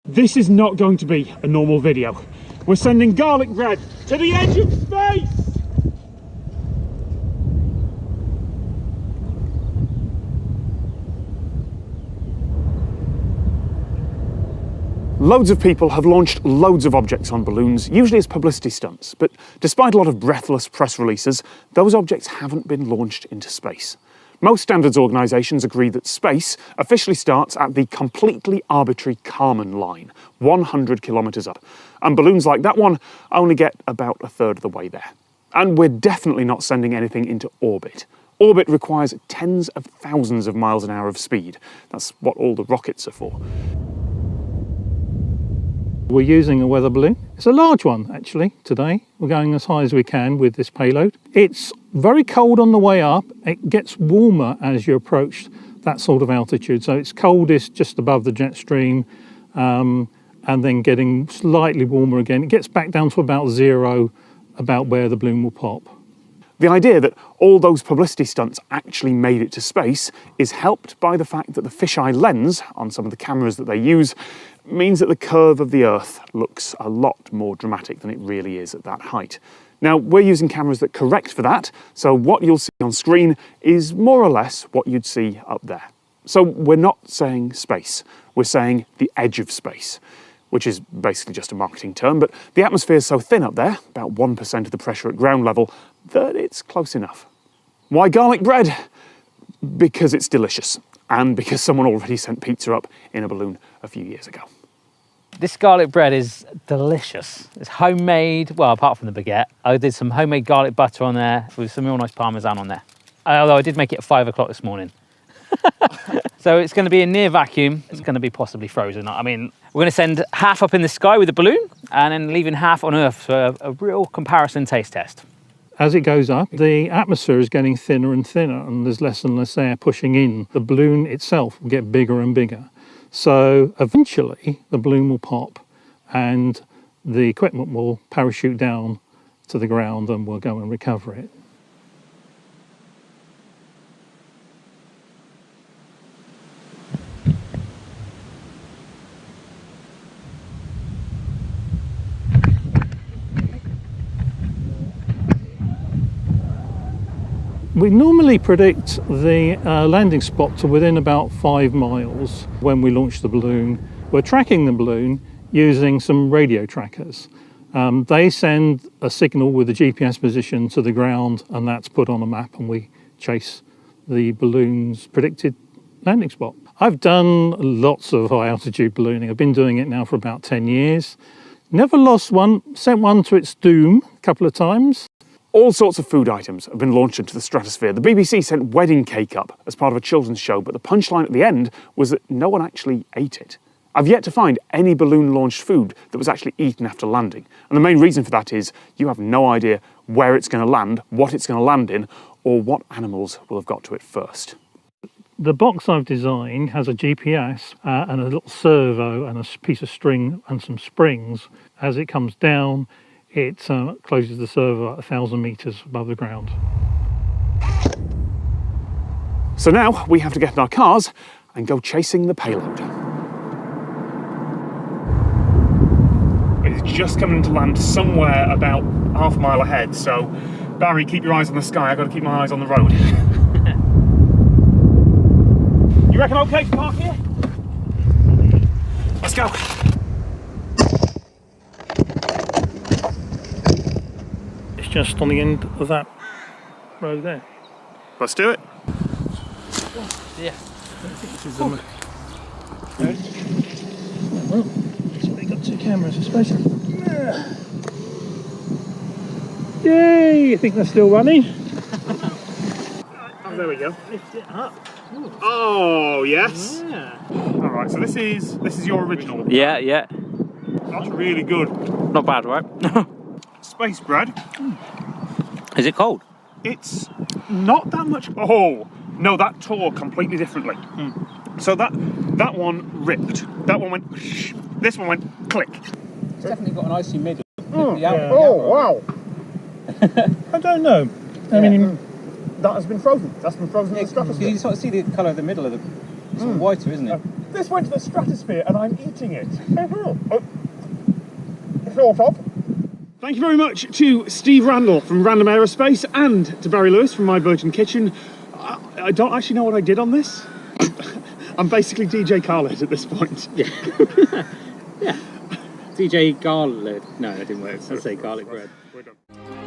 This is not going to be a normal video. We're sending Garlic Bread to the edge of space! Loads of people have launched loads of objects on balloons, usually as publicity stunts, but despite a lot of breathless press releases, those objects haven't been launched into space. Most standards organisations agree that space officially starts at the completely arbitrary Kármán line, 100 kilometres up, and balloons like that one only get about a third of the way there. And we're definitely not sending anything into orbit. Orbit requires tens of thousands of miles an hour of speed. That's what all the rockets are for. We're using a weather balloon. It's a large one, actually, today. We're going as high as we can with this payload. It's very cold on the way up. It gets warmer as you approach that sort of altitude. So it's coldest just above the jet stream, and then getting slightly warmer again. It gets back down to about zero, about where the balloon will pop. The idea that all those publicity stunts actually made it to space is helped by the fact that the fisheye lens on some of the cameras that they use means that the curve of the Earth looks a lot more dramatic than it really is at that height. Now, we're using cameras that correct for that, so what you'll see on screen is more or less what you'd see up there. So we're not saying space, we're saying the edge of space, which is basically just a marketing term, but the atmosphere is so thin up there, about 1% of the pressure at ground level, that it's close enough. Why garlic bread? Because it's delicious, and because someone already sent pizza up in a balloon a few years ago. This garlic bread is delicious. It's homemade, well, apart from the baguette. I did some homemade garlic butter on there with some real nice parmesan on there. Although I did make it at 5 o'clock this morning. So it's going to be in near vacuum. It's going to be possibly frozen. I mean, we're going to send half up in the sky with the balloon and then leaving half on Earth for a real comparison taste test. As it goes up, the atmosphere is getting thinner and thinner, and there's less and less air pushing in. The balloon itself will get bigger and bigger. So eventually the balloon will pop and the equipment will parachute down to the ground and we'll go and recover it. We normally predict the landing spot to within about 5 miles when we launch the balloon. We're tracking the balloon using some radio trackers. They send a signal with the GPS position to the ground, and that's put on a map, and we chase the balloon's predicted landing spot. I've done lots of high altitude ballooning. I've been doing it now for about 10 years. Never lost one, sent one to its doom a couple of times. All sorts of food items have been launched into the stratosphere. The BBC sent wedding cake up as part of a children's show, but the punchline at the end was that no one actually ate it. I've yet to find any balloon-launched food that was actually eaten after landing. And the main reason for that is you have no idea where it's going to land, what it's going to land in, or what animals will have got to it first. The box I've designed has a GPS and a little servo and a piece of string and some springs. As it comes down, it closes the servo at 1,000 metres above the ground. So now we have to get in our cars and go chasing the payload. It's just coming to land somewhere about half a mile ahead, so Barry, keep your eyes on the sky. I've got to keep my eyes on the road. You reckon okay to park here? Let's go. It's just on the end of that road there. Let's do it. Yeah. Well, so we got 2 cameras, I suppose. Yay! I think they're still running. Oh, there we go. Lift it up. Ooh. Oh, yes. Yeah. All right, so this is your original. Yeah. That's really good. Not bad, right? Space bread. Is it cold? It's not that much. Oh, no, that tore completely differently. So that one ripped. That one went whoosh. This one went click. It's definitely got an icy middle. Wow. I don't know. I mean, that has been frozen. That's been frozen in the stratosphere. You sort of see the colour of the middle of the It's whiter, isn't it? This went to the stratosphere and I'm eating it. Sort of. Thank you very much to Steve Randall from Random Aerospace and to Barry Lewis from My Virgin Kitchen. I don't actually know what I did on this. I'm basically DJ Khaled at this point. Yeah. Yeah. DJ Garlic. No, that didn't work. I'll say garlic bread. We're done.